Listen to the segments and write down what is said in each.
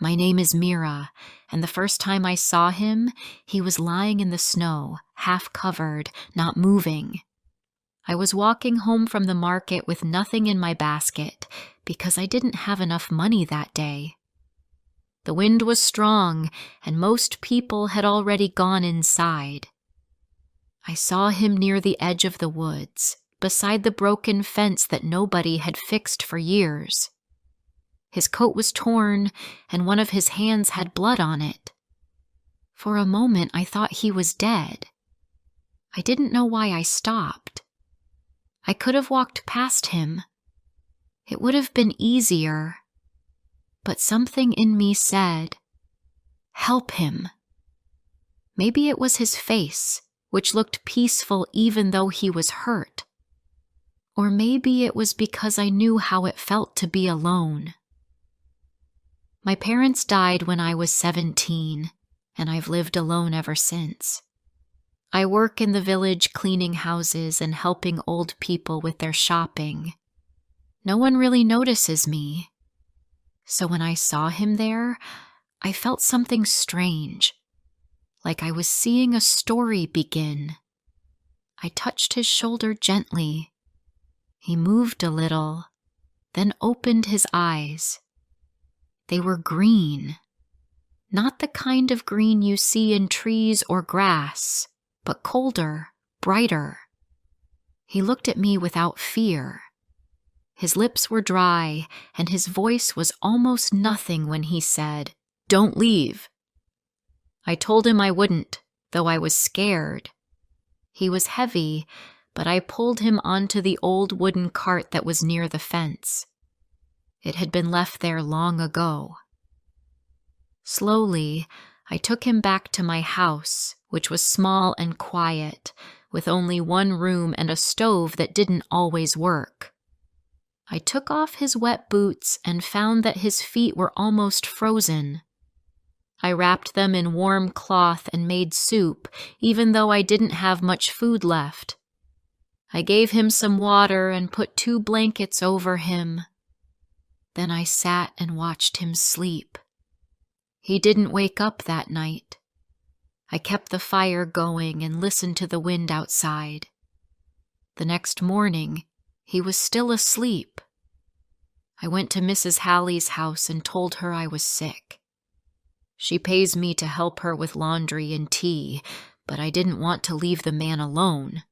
My name is Mira, and the first time I saw him, he was lying in the snow, half covered, not moving. I was walking home from the market with nothing in my basket because I didn't have enough money that day. The wind was strong, and most people had already gone inside. I saw him near the edge of the woods, beside the broken fence that nobody had fixed for years. His coat was torn, and one of his hands had blood on it. For a moment, I thought he was dead. I didn't know why I stopped. I could have walked past him. It would have been easier. But something in me said, "Help him." Maybe it was his face, which looked peaceful even though he was hurt. Or maybe it was because I knew how it felt to be alone. My parents died when I was 17, and I've lived alone ever since. I work in the village cleaning houses and helping old people with their shopping. No one really notices me. So when I saw him there, I felt something strange, like I was seeing a story begin. I touched his shoulder gently. He moved a little, then opened his eyes. They were green, not the kind of green you see in trees or grass, but colder, brighter. He looked at me without fear. His lips were dry, and his voice was almost nothing when he said, "Don't leave." I told him I wouldn't, though I was scared. He was heavy, but I pulled him onto the old wooden cart that was near the fence. It had been left there long ago. Slowly, I took him back to my house, which was small and quiet, with only one room and a stove that didn't always work. I took off his wet boots and found that his feet were almost frozen. I wrapped them in warm cloth and made soup, even though I didn't have much food left. I gave him some water and put 2 blankets over him. Then I sat and watched him sleep. He didn't wake up that night. I kept the fire going and listened to the wind outside. The next morning, he was still asleep. I went to Mrs. Halley's house and told her I was sick. She pays me to help her with laundry and tea, but I didn't want to leave the man alone.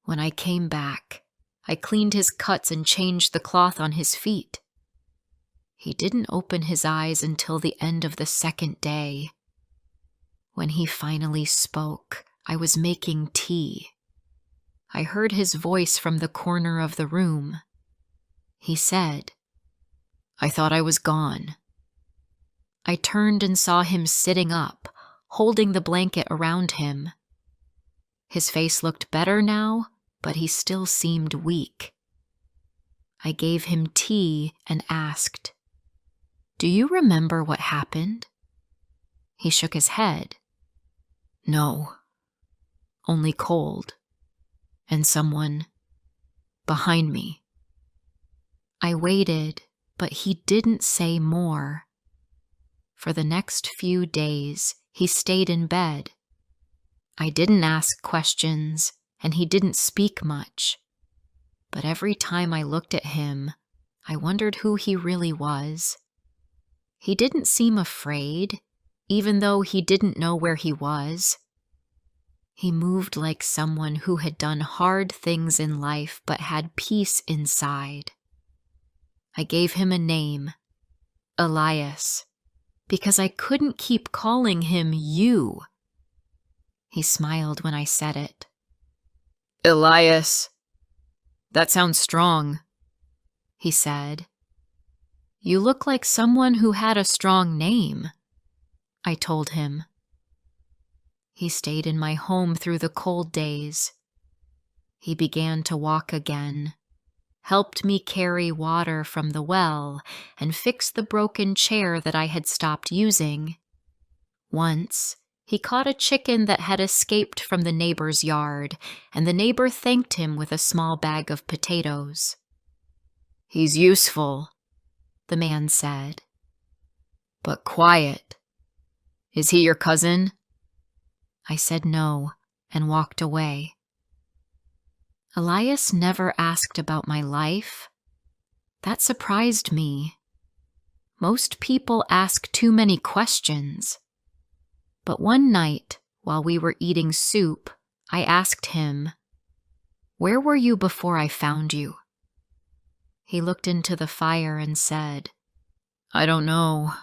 When I came back, I cleaned his cuts and changed the cloth on his feet. He didn't open his eyes until the end of the 2nd day. When he finally spoke, I was making tea. I heard his voice from the corner of the room. He said, "I thought I was gone." I turned and saw him sitting up, holding the blanket around him. His face looked better now, but he still seemed weak. I gave him tea and asked, "Do you remember what happened?" He shook his head. "No, only cold, and someone behind me." I waited, but he didn't say more. For the next few days, he stayed in bed. I didn't ask questions, and he didn't speak much. But every time I looked at him, I wondered who he really was. He didn't seem afraid, even though he didn't know where he was. He moved like someone who had done hard things in life but had peace inside. I gave him a name, Elias, because I couldn't keep calling him you. He smiled when I said it. "Elias, that sounds strong," he said. "You look like someone who had a strong name," I told him. He stayed in my home through the cold days. He began to walk again, helped me carry water from the well, and fix the broken chair that I had stopped using. Once, he caught a chicken that had escaped from the neighbor's yard, and the neighbor thanked him with a small bag of potatoes. "He's useful," the man said. but quiet. Is he your cousin? I said no and walked away. Elias never asked about my life. That surprised me. Most people ask too many questions. But one night, while we were eating soup, I asked him, "Where were you before I found you?" He looked into the fire and said, "I don't know.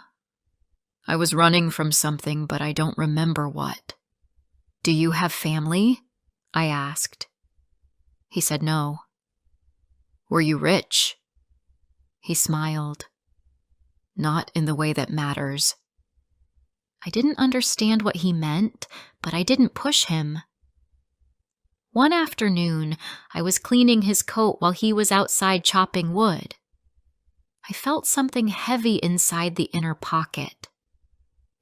I was running from something, but I don't remember what." "Do you have family?" I asked. He said no. "Were you rich?" He smiled. "Not in the way that matters." I didn't understand what he meant, but I didn't push him. One afternoon, I was cleaning his coat while he was outside chopping wood. I felt something heavy inside the inner pocket.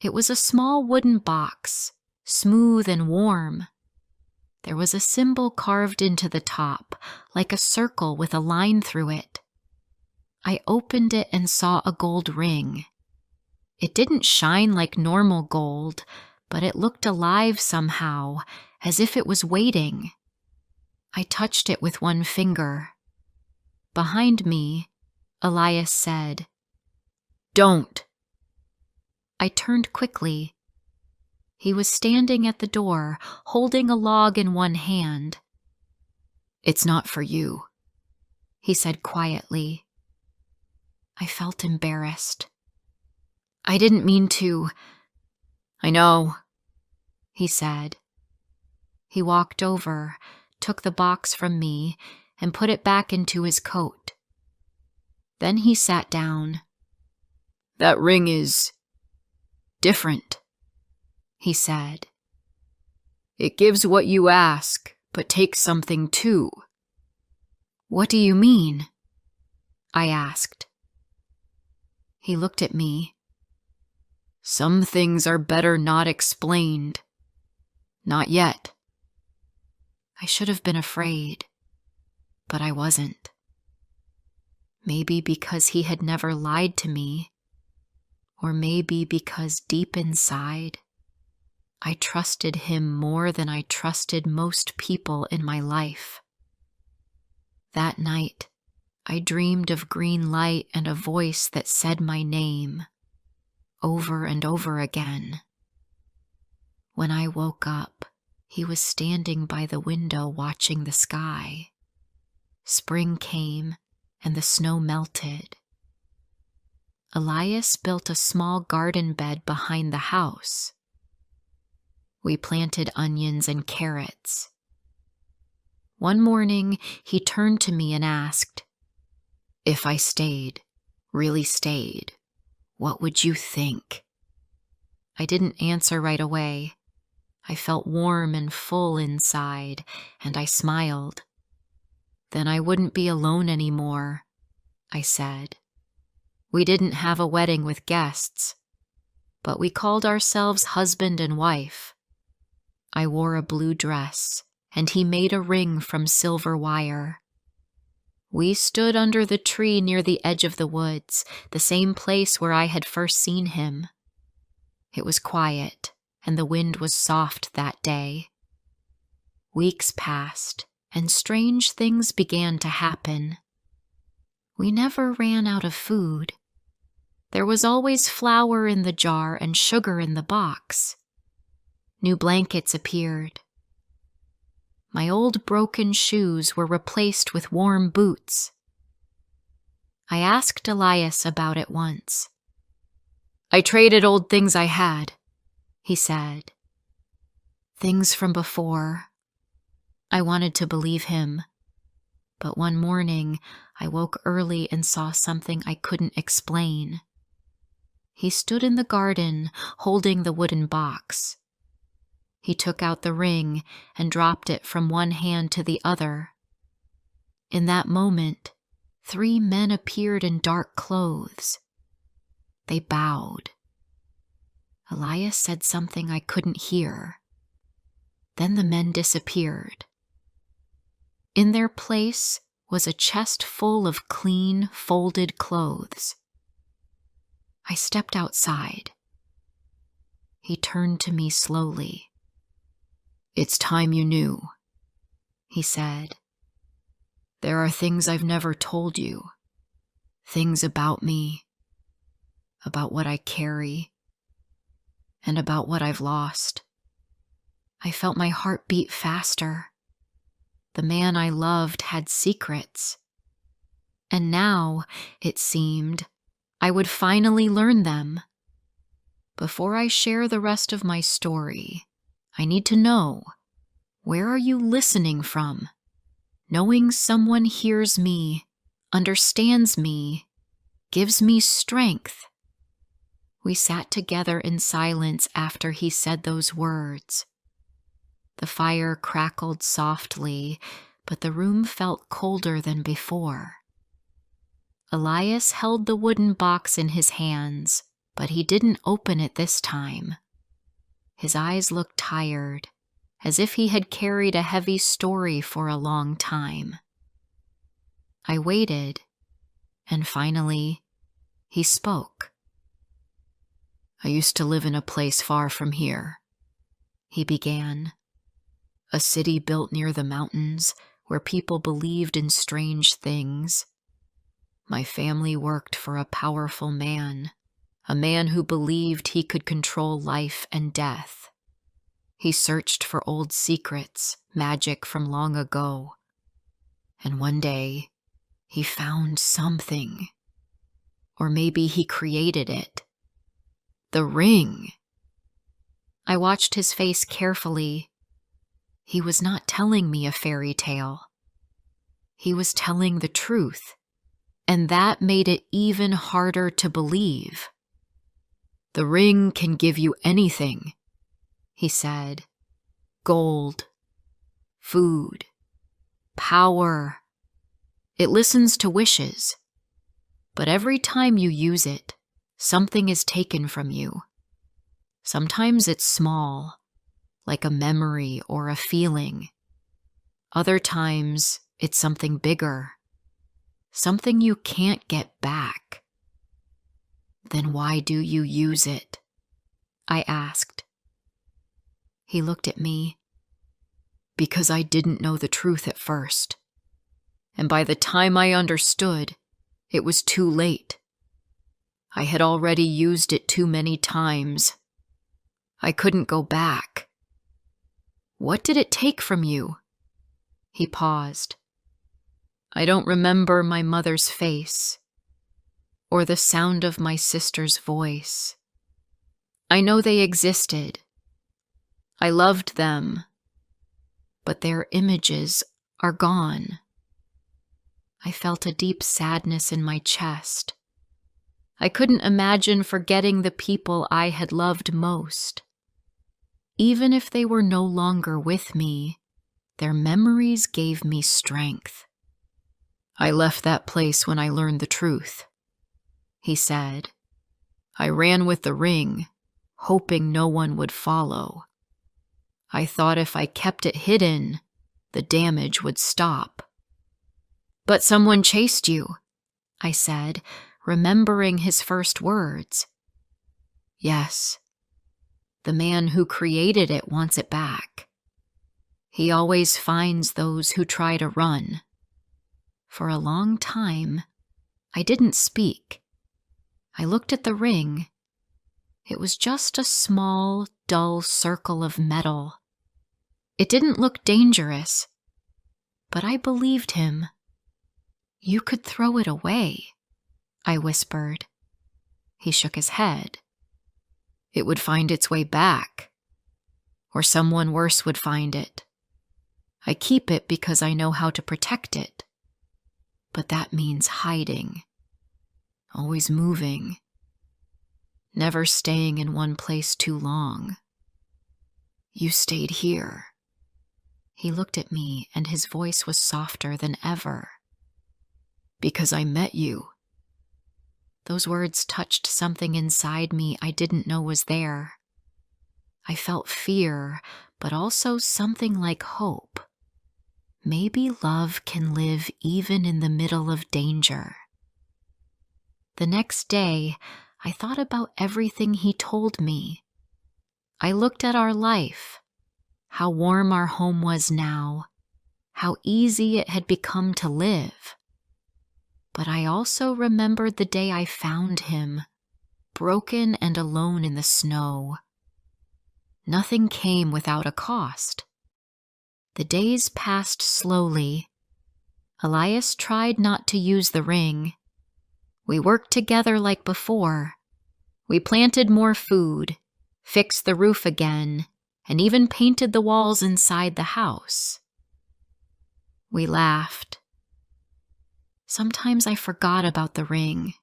It was a small wooden box, smooth and warm. There was a symbol carved into the top, like a circle with a line through it. I opened it and saw a gold ring. It didn't shine like normal gold, but it looked alive somehow, as if it was waiting. I touched it with one finger. Behind me, Elias said, "Don't." I turned quickly. He was standing at the door, holding a log in one hand. "It's not for you," he said quietly. I felt embarrassed. "I didn't mean to." "I know," he said. He walked over, took the box from me, and put it back into his coat. Then he sat down. "That ring is different," he said. "It gives what you ask, but takes something too." "What do you mean?" I asked. He looked at me. "Some things are better not explained. Not yet." I should have been afraid, but I wasn't. Maybe because he had never lied to me, or maybe because deep inside, I trusted him more than I trusted most people in my life. That night, I dreamed of green light and a voice that said my name, over and over again. When I woke up, he was standing by the window watching the sky. Spring came and the snow melted. Elias built a small garden bed behind the house. We planted onions and carrots. One morning, he turned to me and asked, "If I stayed, really stayed, what would you think?" I didn't answer right away. I felt warm and full inside, and I smiled. "Then I wouldn't be alone anymore," I said. We didn't have a wedding with guests, but we called ourselves husband and wife. I wore a blue dress, and he made a ring from silver wire. We stood under the tree near the edge of the woods, the same place where I had first seen him. It was quiet, and the wind was soft that day. Weeks passed, and strange things began to happen. We never ran out of food. There was always flour in the jar and sugar in the box. New blankets appeared. My old broken shoes were replaced with warm boots. I asked Elias about it once. "I traded old things I had," he said. Things from before. I wanted to believe him, but one morning I woke early and saw something I couldn't explain. He stood in the garden, holding the wooden box. He took out the ring and dropped it from one hand to the other. In that moment, 3 men appeared in dark clothes. They bowed. Elias said something I couldn't hear. Then the men disappeared. In their place was a chest full of clean, folded clothes. I stepped outside. He turned to me slowly. "It's time you knew," he said. "There are things I've never told you. Things about me, about what I carry, and about what I've lost." I felt my heart beat faster. The man I loved had secrets. And now, it seemed, I would finally learn them. Before I share the rest of my story, I need to know, where are you listening from? Knowing someone hears me, understands me, gives me strength. We sat together in silence after he said those words. The fire crackled softly, but the room felt colder than before. Elias held the wooden box in his hands, but he didn't open it this time. His eyes looked tired, as if he had carried a heavy story for a long time. I waited, and finally, he spoke. "I used to live in a place far from here," he began. "A city built near the mountains where people believed in strange things. My family worked for a powerful man, a man who believed he could control life and death. He searched for old secrets, magic from long ago. And one day, he found something. Or maybe he created it. The ring." I watched his face carefully. He was not telling me a fairy tale. He was telling the truth, and that made it even harder to believe. "The ring can give you anything," he said. "Gold, food, power. It listens to wishes. But every time you use it, something is taken from you. Sometimes it's small, like a memory or a feeling. Other times, it's something bigger, something you can't get back." "Then why do you use it?" I asked. He looked at me. "Because I didn't know the truth at first. And by the time I understood, it was too late. I had already used it too many times. I couldn't go back." "What did it take from you?" He paused. I don't remember my mother's face, or the sound of my sister's voice. I know they existed. I loved them, but their images are gone. I felt a deep sadness in my chest. I couldn't imagine forgetting the people I had loved most. Even if they were no longer with me, their memories gave me strength. "I left that place when I learned the truth," he said. "I ran with the ring, hoping no one would follow. I thought if I kept it hidden, the damage would stop." "But someone chased you," I said, remembering his first words. "Yes. The man who created it wants it back. He always finds those who try to run." For a long time, I didn't speak. I looked at the ring. It was just a small, dull circle of metal. It didn't look dangerous, but I believed him. "You could throw it away," I whispered. He shook his head. "It would find its way back, or someone worse would find it. I keep it because I know how to protect it. But that means hiding, always moving, never staying in one place too long. You stayed here." He looked at me, and his voice was softer than ever. "Because I met you." Those words touched something inside me I didn't know was there. I felt fear, but also something like hope. Maybe love can live even in the middle of danger. The next day, I thought about everything he told me. I looked at our life, how warm our home was now, how easy it had become to live. But I also remembered the day I found him, broken and alone in the snow. Nothing came without a cost. The days passed slowly. Elias tried not to use the ring. We worked together like before. We planted more food, fixed the roof again, and even painted the walls inside the house. We laughed. Sometimes I forgot about the ring.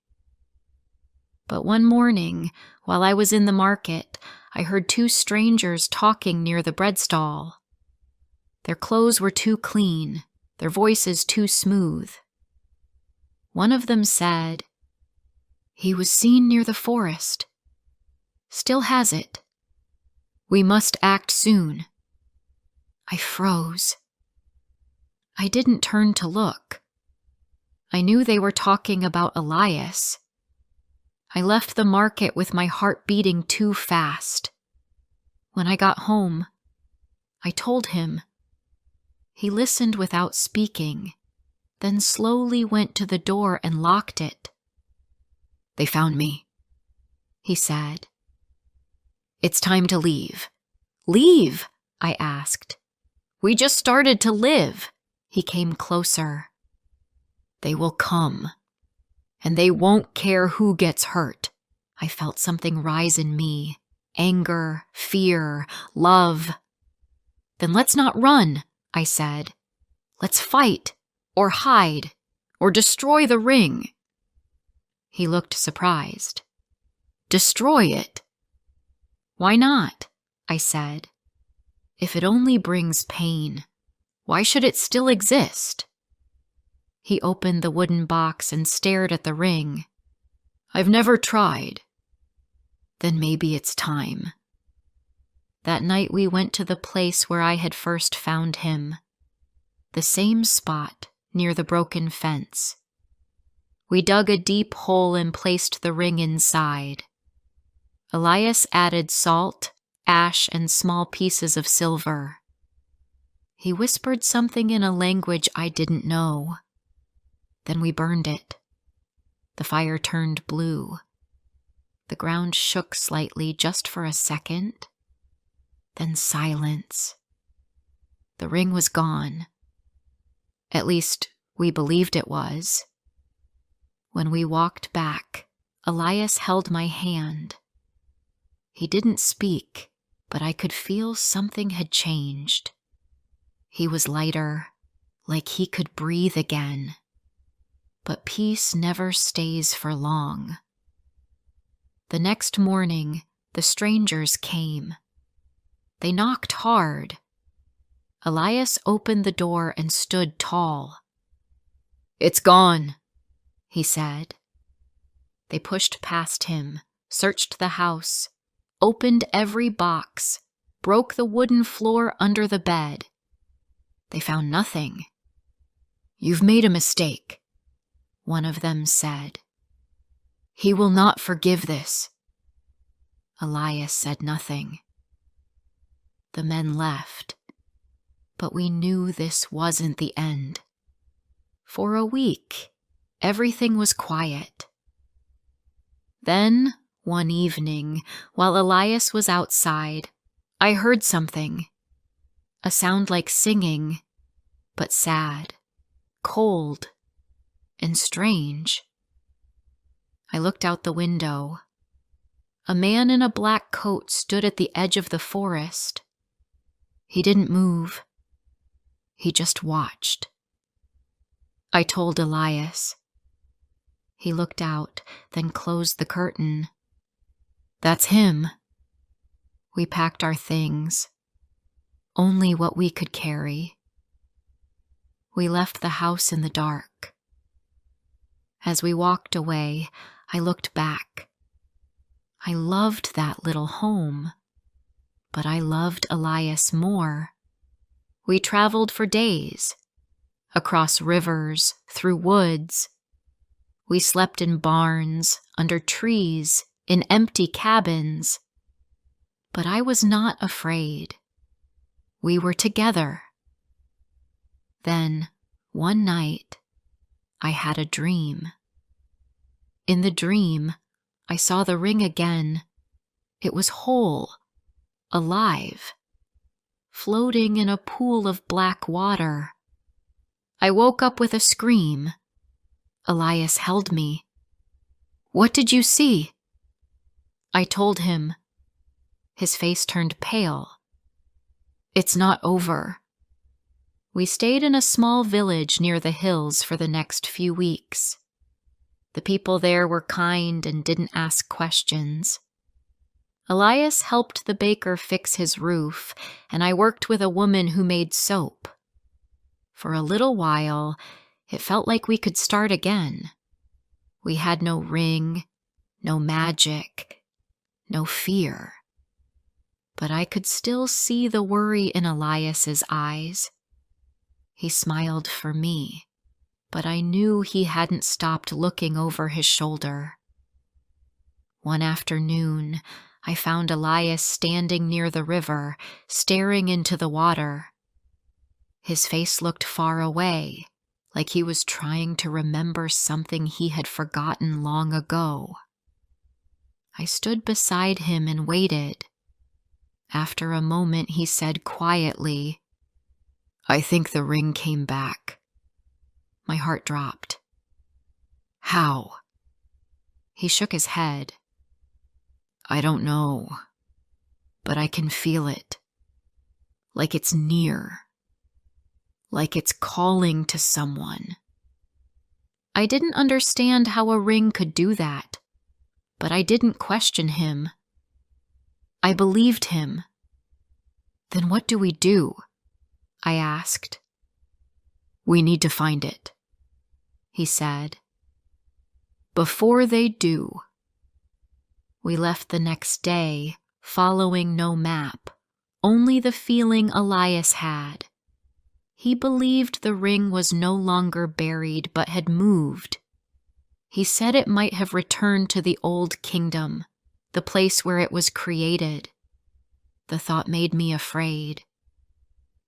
But one morning, while I was in the market, I heard two strangers talking near the bread stall. Their clothes were too clean, their voices too smooth. One of them said, "He was seen near the forest. Still has it. We must act soon." I froze. I didn't turn to look. I knew they were talking about Elias. I left the market with my heart beating too fast. When I got home, I told him. He listened without speaking, then slowly went to the door and locked it. "They found me," he said. "It's time to leave." "Leave?" I asked. "We just started to live." He came closer. "They will come, and they won't care who gets hurt." I felt something rise in me. Anger, fear, love. "Then let's not run," I said. "Let's fight, or hide, or destroy the ring." He looked surprised. "Destroy it?" "Why not?" I said. "If it only brings pain, why should it still exist?" He opened the wooden box and stared at the ring. "I've never tried." "Then maybe it's time." That night we went to the place where I had first found him. The same spot near the broken fence. We dug a deep hole and placed the ring inside. Elias added salt, ash, and small pieces of silver. He whispered something in a language I didn't know. Then we burned it. The fire turned blue. The ground shook slightly just for a second. Then silence. The ring was gone. At least, we believed it was. When we walked back, Elias held my hand. He didn't speak, but I could feel something had changed. He was lighter, like he could breathe again. But peace never stays for long. The next morning, the strangers came. They knocked hard. Elias opened the door and stood tall. "It's gone," he said. They pushed past him, searched the house, opened every box, broke the wooden floor under the bed. They found nothing. "You've made a mistake," one of them said. "He will not forgive this." Elias said nothing. The men left, but we knew this wasn't the end. For a week, everything was quiet. Then, one evening, while Elias was outside, I heard something. A sound like singing, but sad, cold, and strange. I looked out the window. A man in a black coat stood at the edge of the forest. He didn't move. He just watched. I told Elias. He looked out, then closed the curtain. "That's him." We packed our things. Only what we could carry. We left the house in the dark. As we walked away, I looked back. I loved that little home, but I loved Elias more. We traveled for days, across rivers, through woods. We slept in barns, under trees, in empty cabins. But I was not afraid. We were together. Then, one night, I had a dream. In the dream, I saw the ring again. It was whole, alive, floating in a pool of black water. I woke up with a scream. Elias held me. "What did you see?" I told him. His face turned pale. "It's not over." We stayed in a small village near the hills for the next few weeks. The people there were kind and didn't ask questions. Elias helped the baker fix his roof, and I worked with a woman who made soap. For a little while, it felt like we could start again. We had no ring, no magic, no fear. But I could still see the worry in Elias's eyes. He smiled for me, but I knew he hadn't stopped looking over his shoulder. One afternoon, I found Elias standing near the river, staring into the water. His face looked far away, like he was trying to remember something he had forgotten long ago. I stood beside him and waited. After a moment, he said quietly, "I think the ring came back." My heart dropped. "How?" He shook his head. "I don't know, but I can feel it. Like it's near. Like it's calling to someone." I didn't understand how a ring could do that, but I didn't question him. I believed him. "Then what do we do?" I asked. "We need to find it," he said. "Before they do." We left the next day, following no map, only the feeling Elias had. He believed the ring was no longer buried but had moved. He said it might have returned to the old kingdom, the place where it was created. The thought made me afraid.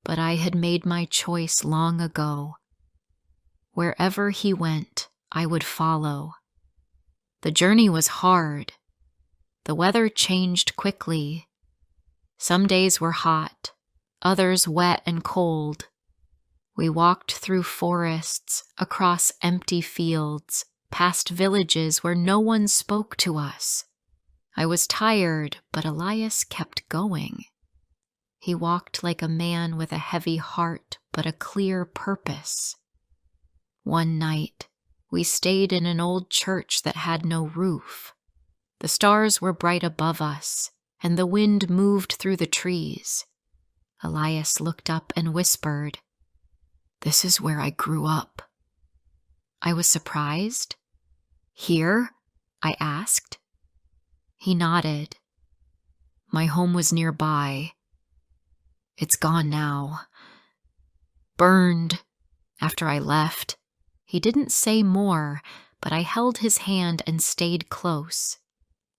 But I had made my choice long ago. Wherever he went, I would follow. The journey was hard. The weather changed quickly. Some days were hot, others wet and cold. We walked through forests, across empty fields, past villages where no one spoke to us. I was tired, but Elias kept going. He walked like a man with a heavy heart, but a clear purpose. One night, we stayed in an old church that had no roof. The stars were bright above us, and the wind moved through the trees. Elias looked up and whispered, "This is where I grew up." I was surprised. "Here?" I asked. He nodded. "My home was nearby. It's gone now. Burned after I left." He didn't say more, but I held his hand and stayed close.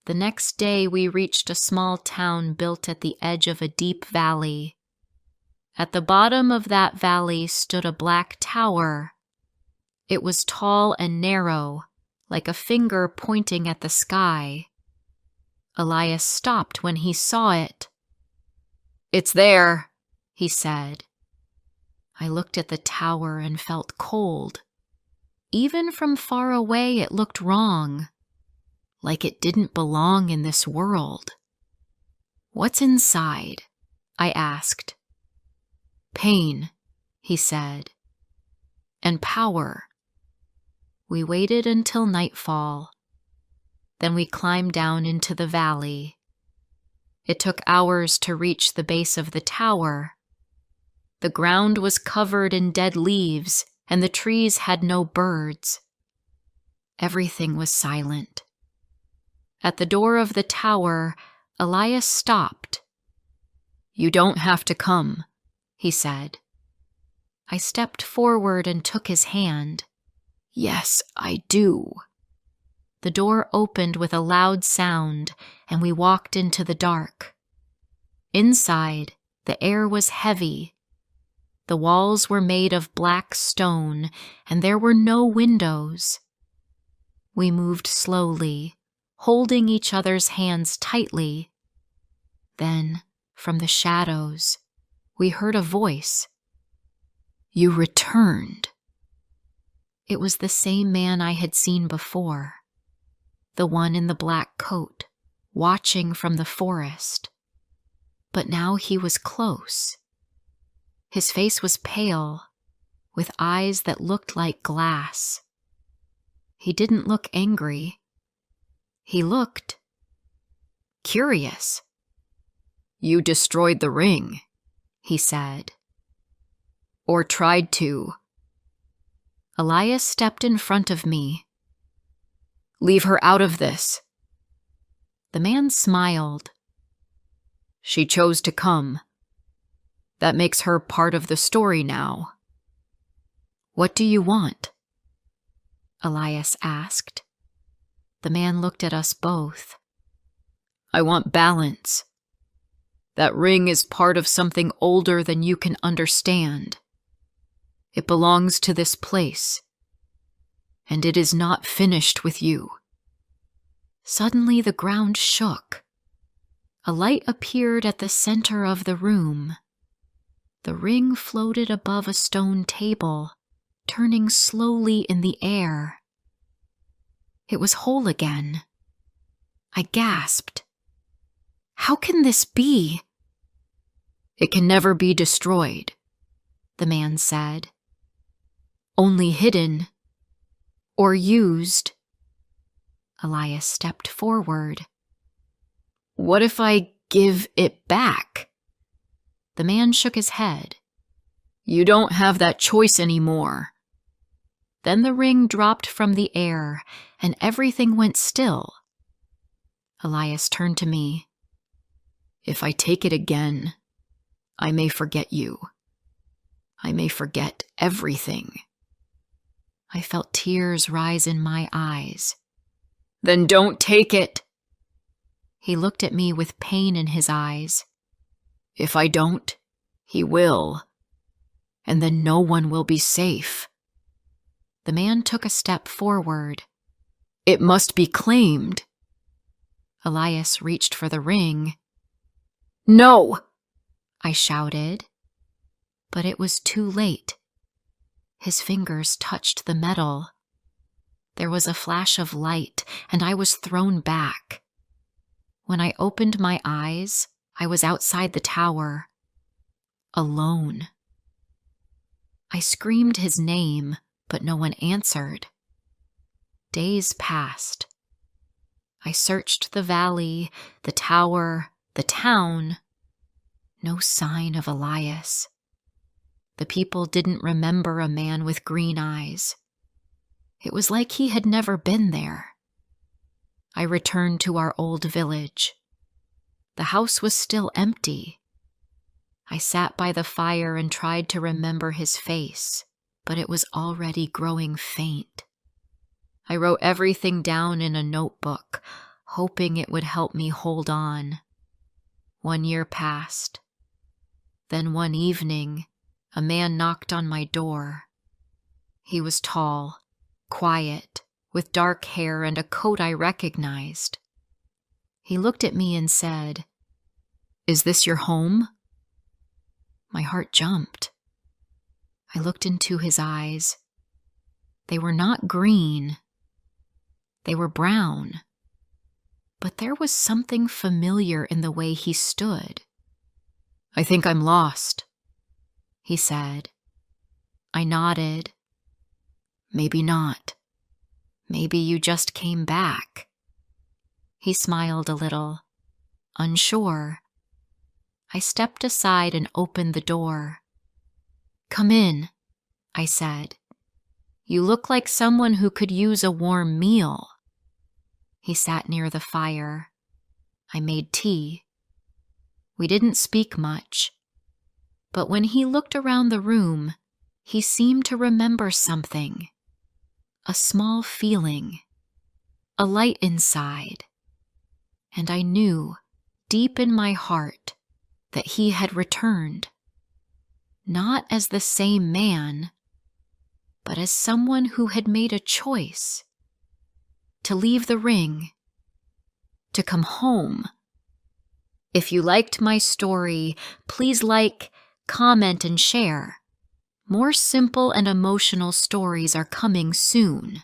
The next day we reached a small town built at the edge of a deep valley. At the bottom of that valley stood a black tower. It was tall and narrow, like a finger pointing at the sky. Elias stopped when he saw it. "It's there," he said. I looked at the tower and felt cold. Even from far away, it looked wrong, like it didn't belong in this world. "What's inside?" I asked. "Pain," he said, "and power." We waited until nightfall. Then we climbed down into the valley. It took hours to reach the base of the tower. The ground was covered in dead leaves, and the trees had no birds. Everything was silent. At the door of the tower, Elias stopped. "You don't have to come," he said. I stepped forward and took his hand. "Yes, I do." The door opened with a loud sound, and we walked into the dark. Inside, the air was heavy. The walls were made of black stone, and there were no windows. We moved slowly, holding each other's hands tightly. Then, from the shadows, we heard a voice. "You returned." It was the same man I had seen before, the one in the black coat, watching from the forest. But now he was close. His face was pale, with eyes that looked like glass. He didn't look angry. He looked curious. "You destroyed the ring," he said. "Or tried to." Elias stepped in front of me. "Leave her out of this." The man smiled. "She chose to come. That makes her part of the story now." "What do you want?" Elias asked. The man looked at us both. "I want balance. That ring is part of something older than you can understand. It belongs to this place, and it is not finished with you." Suddenly the ground shook. A light appeared at the center of the room. The ring floated above a stone table, turning slowly in the air. It was whole again. I gasped. "How can this be?" "It can never be destroyed," the man said. "Only hidden or used." Elias stepped forward. "What if I give it back?" The man shook his head. "You don't have that choice anymore." Then the ring dropped from the air, and everything went still. Elias turned to me. "If I take it again, I may forget you. I may forget everything." I felt tears rise in my eyes. "Then don't take it." He looked at me with pain in his eyes. "If I don't, he will. And then no one will be safe." The man took a step forward. "It must be claimed." Elias reached for the ring. "No!" I shouted. But it was too late. His fingers touched the metal. There was a flash of light, and I was thrown back. When I opened my eyes, I was outside the tower, alone. I screamed his name, but no one answered. Days passed. I searched the valley, the tower, the town. No sign of Elias. The people didn't remember a man with green eyes. It was like he had never been there. I returned to our old village. The house was still empty. I sat by the fire and tried to remember his face, but it was already growing faint. I wrote everything down in a notebook, hoping it would help me hold on. 1 year passed. Then one evening, a man knocked on my door. He was tall, quiet, with dark hair and a coat I recognized. He looked at me and said, "Is this your home?" My heart jumped. I looked into his eyes. They were not green. They were brown. But there was something familiar in the way he stood. "I think I'm lost," he said. I nodded. "Maybe not. Maybe you just came back." He smiled a little, unsure. I stepped aside and opened the door. "Come in," I said. "You look like someone who could use a warm meal." He sat near the fire. I made tea. We didn't speak much, but when he looked around the room, he seemed to remember something. A small feeling. a light inside, and I knew deep in my heart that he had returned, not as the same man, but as someone who had made a choice to leave the ring, to come home. If you liked my story, please like, comment, and share. More simple and emotional stories are coming soon.